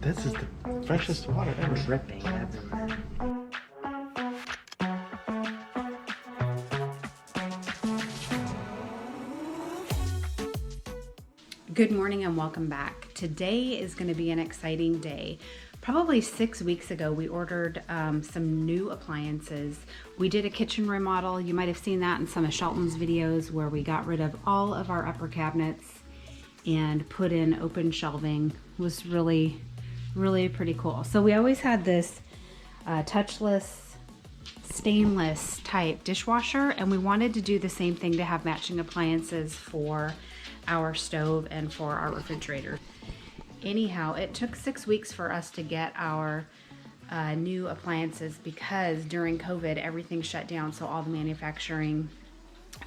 This is the freshest water ever. Dripping everywhere. Good morning and welcome back. Today is going to be an exciting day. Probably 6 weeks ago, we ordered some new appliances. We did a kitchen remodel. You might have seen that in some of Shelton's videos where we got rid of all of our upper cabinets and put in open shelving. It was really pretty cool. So we always had this touchless stainless type dishwasher, and we wanted to do the same thing to have matching appliances for our stove and for our refrigerator. Anyhow, it took 6 weeks for us to get our new appliances because during COVID everything shut down, so all the manufacturing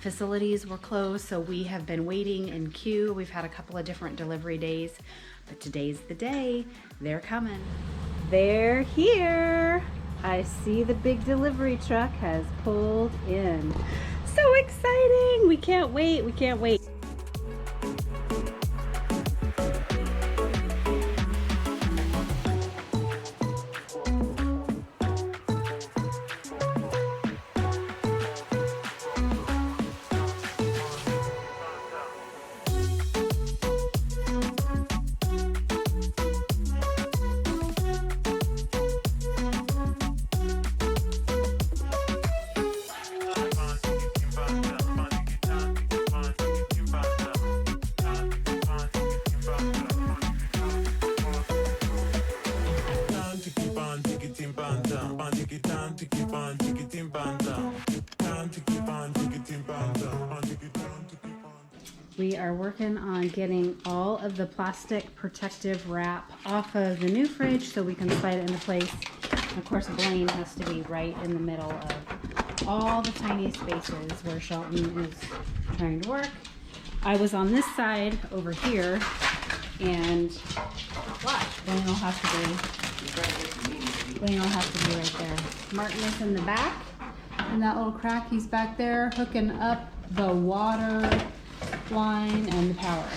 facilities were closed. So we have been waiting in queue. We've had a couple of different delivery days, but today's the day. They're coming. They're here. I see the big delivery truck has pulled in. So exciting. We can't wait. We can't wait. We are working on getting all of the plastic protective wrap off of the new fridge so we can slide it into place. And of course, Blaine has to be right in the middle of all the tiny spaces where Shelton is trying to work. I was on this side over here, and Blaine will have to be right there. Martin is in the back, in that little crack. He's back there hooking up the water line and the power.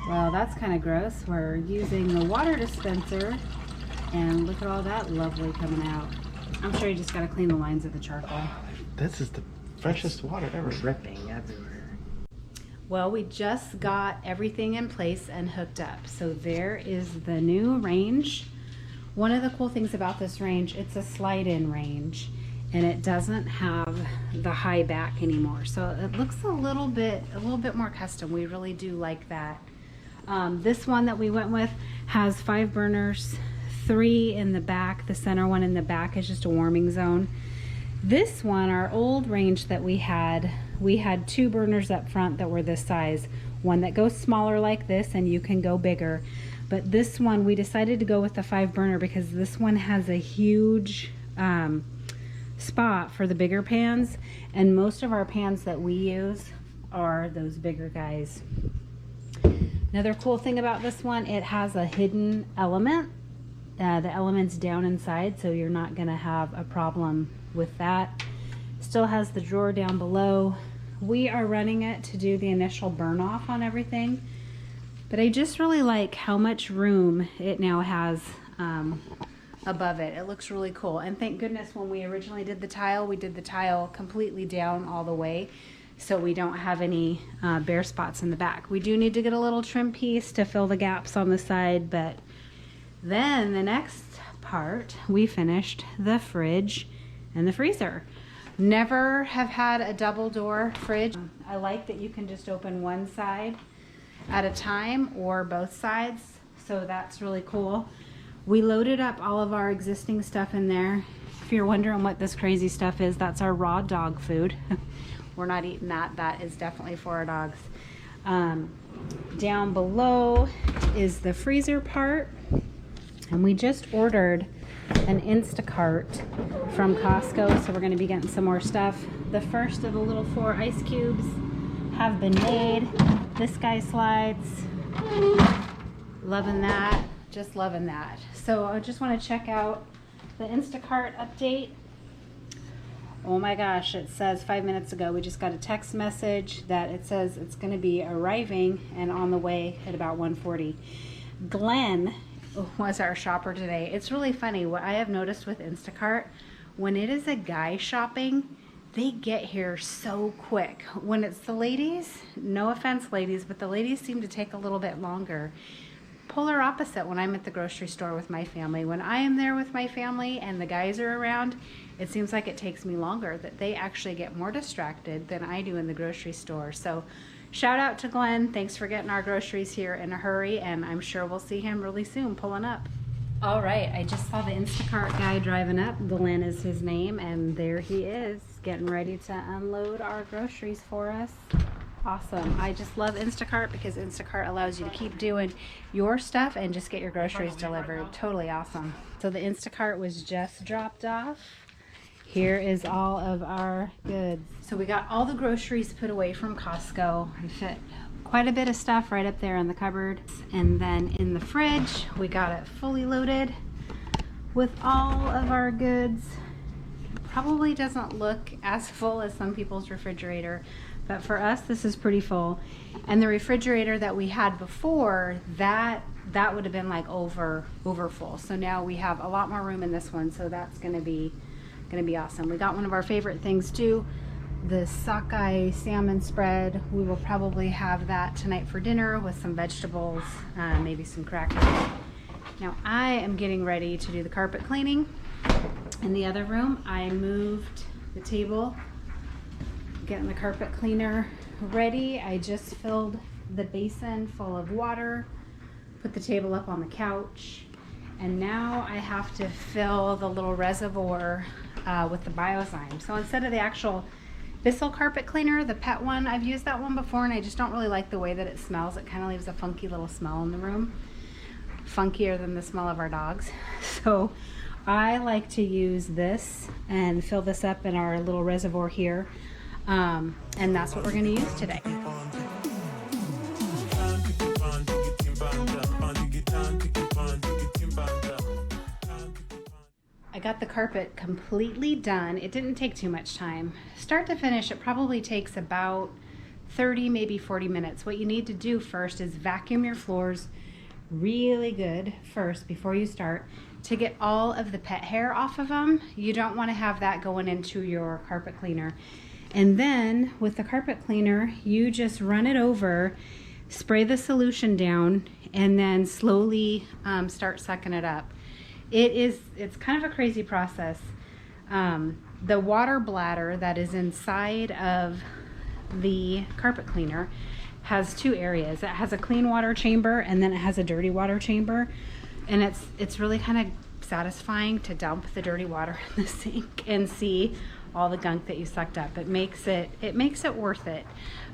Well, that's kind of gross. We're using the water dispenser, and look at all that lovely coming out. I'm sure you just got to clean the lines of the charcoal. This is the freshest water ever. Dripping everywhere. Well, we just got everything in place and hooked up. So there is the new range. One of the cool things about this range, it's a slide-in range, and it doesn't have the high back anymore. So it looks a little bit more custom. We really do like that. This one that we went with has 5 burners, 3 in the back. The center one in the back is just a warming zone. This one, our old range that we had 2 burners up front that were this size. One that goes smaller like this, and you can go bigger. But this one, we decided to go with the 5 burner because this one has a huge spot for the bigger pans, and most of our pans that we use are those bigger guys. Another cool thing about this one, it has a hidden element. The element's down inside, so you're not gonna have a problem with that. Still has the drawer down below. We are running it to do the initial burn off on everything, but I just really like how much room it now has above it. It looks really cool. And thank goodness when we originally did the tile, we did the tile completely down all the way, so we don't have any bare spots in the back. We do need to get a little trim piece to fill the gaps on the side, but then the next part, we finished the fridge and the freezer. Never have had a double door fridge. I like that you can just open one side at a time or both sides, so that's really cool. We loaded up all of our existing stuff in there. If you're wondering what this crazy stuff is, that's our raw dog food. We're not eating that. That is definitely for our dogs. Down below is the freezer part. And we just ordered an Instacart from Costco, so we're going to be getting some more stuff. The first of the little 4 ice cubes have been made. This guy slides. Loving that. Just loving that. So I just want to check out the Instacart update. Oh my gosh, it says 5 minutes ago we just got a text message that it says it's going to be arriving and on the way at about 1:40. Glenn was our shopper today. It's really funny what I have noticed with Instacart. When it is a guy shopping, they get here so quick. When it's the ladies, no offense ladies, but the ladies seem to take a little bit longer. Polar opposite when I'm at the grocery store with my family. When I am there with my family and the guys are around, it seems like it takes me longer, that they actually get more distracted than I do in the grocery store. So shout out to Glenn. Thanks for getting our groceries here in a hurry, and I'm sure we'll see him really soon pulling up. All right, I just saw the Instacart guy driving up. Glenn is his name, and there he is getting ready to unload our groceries for us. Awesome. I just love Instacart because Instacart allows you to keep doing your stuff and just get your groceries delivered. Totally awesome. So the Instacart was just dropped off. Here is all of our goods. So we got all the groceries put away from Costco. I fit quite a bit of stuff right up there in the cupboard. And then in the fridge, we got it fully loaded with all of our goods. Probably doesn't look as full as some people's refrigerator, but for us, this is pretty full. And the refrigerator that we had before, that would have been like over full. So now we have a lot more room in this one, so that's gonna be awesome. We got one of our favorite things too, the sockeye salmon spread. We will probably have that tonight for dinner with some vegetables, maybe some crackers. Now I am getting ready to do the carpet cleaning. In the other room, I moved the table, getting the carpet cleaner ready. I just filled the basin full of water, put the table up on the couch, and now I have to fill the little reservoir with the Biozyme. So instead of the actual Bissell carpet cleaner, the pet one, I've used that one before and I just don't really like the way that it smells. It kind of leaves a funky little smell in the room, funkier than the smell of our dogs. So I like to use this and fill this up in our little reservoir here, and that's what we're going to use today. I got the carpet completely done. It didn't take too much time. Start to finish, it probably takes about 30, maybe 40 minutes. What you need to do first is vacuum your floors really good first before you start to get all of the pet hair off of them. You don't want to have that going into your carpet cleaner. And then with the carpet cleaner, you just run it over, spray the solution down, and then slowly start sucking it up. It's kind of a crazy process. The water bladder that is inside of the carpet cleaner has two areas. It has a clean water chamber and then it has a dirty water chamber. And it's really kind of satisfying to dump the dirty water in the sink and see all the gunk that you sucked up. It makes it worth it.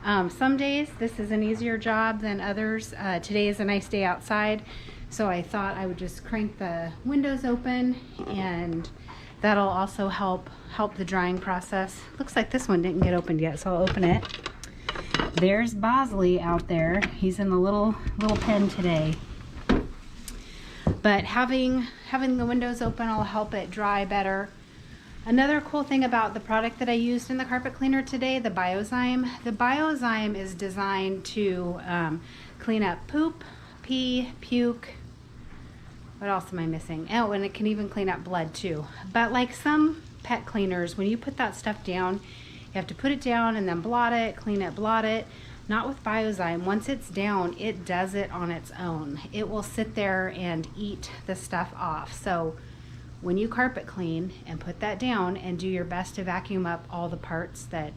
Some days this is an easier job than others. Today is a nice day outside, so I thought I would just crank the windows open, and that'll also help the drying process. Looks like this one didn't get opened yet, so I'll open it. There's Bosley out there. He's in the little pen today. But having the windows open will help it dry better. Another cool thing about the product that I used in the carpet cleaner today, the Biozyme. The Biozyme is designed to clean up poop, pee, puke. What else am I missing? Oh, and it can even clean up blood too. But like some pet cleaners, when you put that stuff down, you have to put it down and then blot it, clean it, blot it. Not with Biozyme. Once it's down, it does it on its own. It will sit there and eat the stuff off. So when you carpet clean and put that down and do your best to vacuum up all the parts that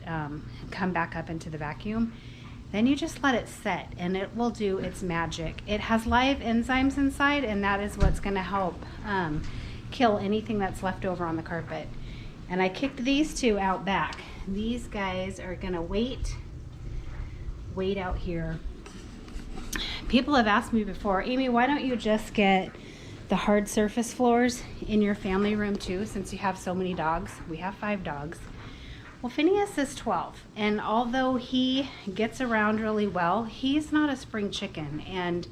come back up into the vacuum, then you just let it set and it will do its magic. It has live enzymes inside, and that is what's going to help kill anything that's left over on the carpet. And I kicked these two out back. These guys are going to wait out here. People have asked me before, Amy, why don't you just get the hard surface floors in your family room too, since you have so many dogs? We have 5 dogs. Well, Phineas is 12, and although he gets around really well, he's not a spring chicken, and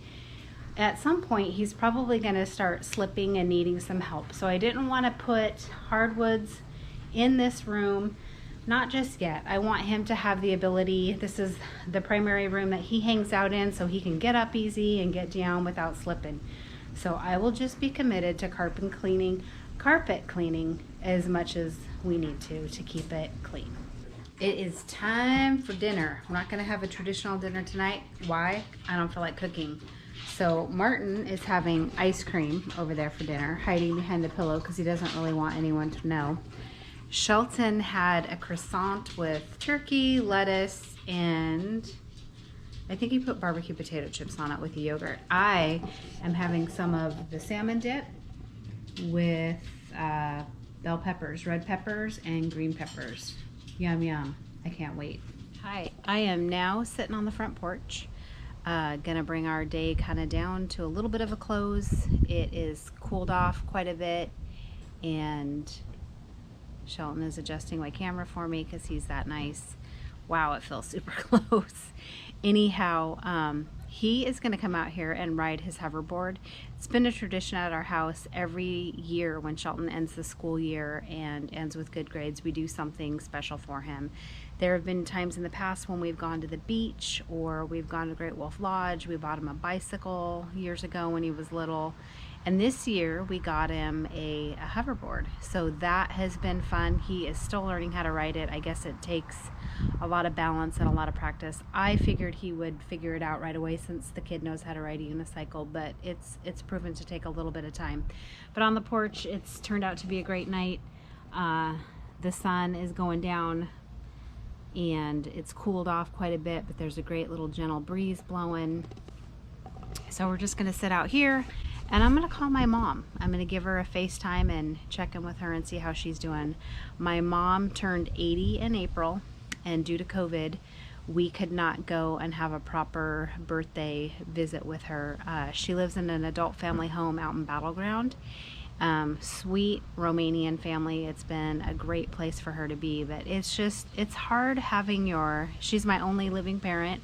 at some point he's probably going to start slipping and needing some help. So I didn't want to put hardwoods in this room Not just yet. I want him to have the ability, this is the primary room that he hangs out in, so he can get up easy and get down without slipping. So I will just be committed to carpet cleaning as much as we need to keep it clean. It is time for dinner. We're not gonna have a traditional dinner tonight. Why? I don't feel like cooking. So Martin is having ice cream over there for dinner, hiding behind the pillow because he doesn't really want anyone to know. Shelton had a croissant with turkey, lettuce, and I think he put barbecue potato chips on it with the yogurt. I am having some of the salmon dip with bell peppers, red peppers, and green peppers. Yum, yum. I can't wait. Hi, I am now sitting on the front porch. Gonna bring our day kind of down to a little bit of a close. It is cooled off quite a bit, and Shelton is adjusting my camera for me because he's that nice. Wow, it feels super close. Anyhow, he is going to come out here and ride his hoverboard. It's been a tradition at our house every year when Shelton ends the school year and ends with good grades, we do something special for him. There have been times in the past when we've gone to the beach or we've gone to Great Wolf Lodge. We bought him a bicycle years ago when he was little. And this year we got him a hoverboard. So that has been fun. He is still learning how to ride it. I guess it takes a lot of balance and a lot of practice. I figured he would figure it out right away since the kid knows how to ride a unicycle, but it's proven to take a little bit of time. But on the porch, it's turned out to be a great night. The sun is going down and it's cooled off quite a bit, but there's a great little gentle breeze blowing. So we're just gonna sit out here. And I'm going to call my mom. I'm going to give her a FaceTime and check in with her and see how she's doing. My mom turned 80 in April, and due to COVID, we could not go and have a proper birthday visit with her. She lives in an adult family home out in Battleground. Sweet Romanian family. It's been a great place for her to be, but it's hard having she's my only living parent.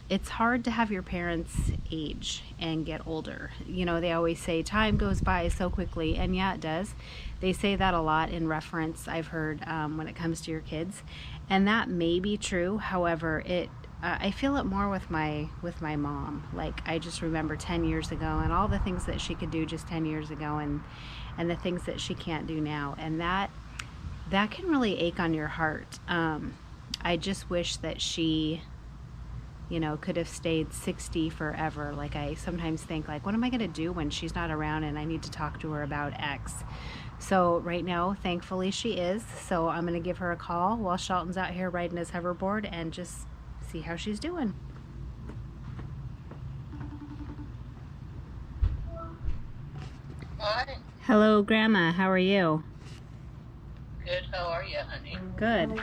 It's hard to have your parents age and get older. You know, they always say time goes by so quickly, and yeah, it does. They say that a lot in reference, I've heard, when it comes to your kids, and that may be true. However, I feel it more with my mom. Like, I just remember 10 years ago and all the things that she could do just 10 years ago and the things that she can't do now, and that can really ache on your heart. I just wish that she, you know, could have stayed 60 forever. Like, I sometimes think, like, what am I going to do when she's not around and I need to talk to her about X? So right now, thankfully, she is. So I'm going to give her a call while Shelton's out here riding his hoverboard and just see how she's doing. Hi. Hello, Grandma. How are you? Good. How are you, honey? Good.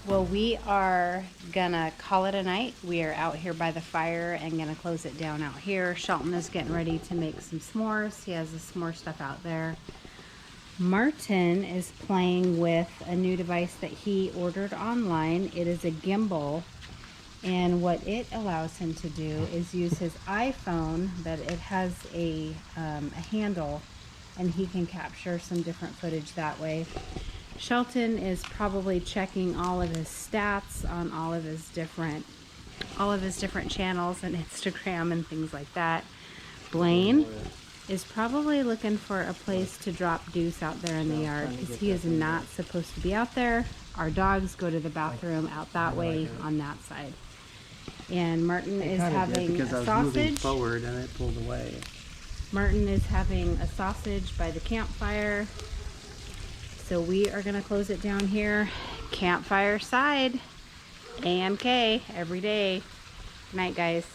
Well, we are gonna call it a night. We are out here by the fire and gonna close it down out here. Shelton is getting ready to make some s'mores. He has the s'more stuff out there. Martin is playing with a new device that he ordered online. It is a gimbal, and what it allows him to do is use his iPhone, but it has a handle, and he can capture some different footage that way. Shelton is probably checking all of his stats on all of his different channels and Instagram and things like that. Blaine is probably looking for a place to drop Deuce out there in the yard because he is not supposed to be out there. Our dogs go to the bathroom out that way on that side. And Martin is having a because I was moving sausage. forward and it pulled away. Martin is having a sausage by the campfire. So we are gonna close it down here. Campfire side. Amk every day. Night, guys.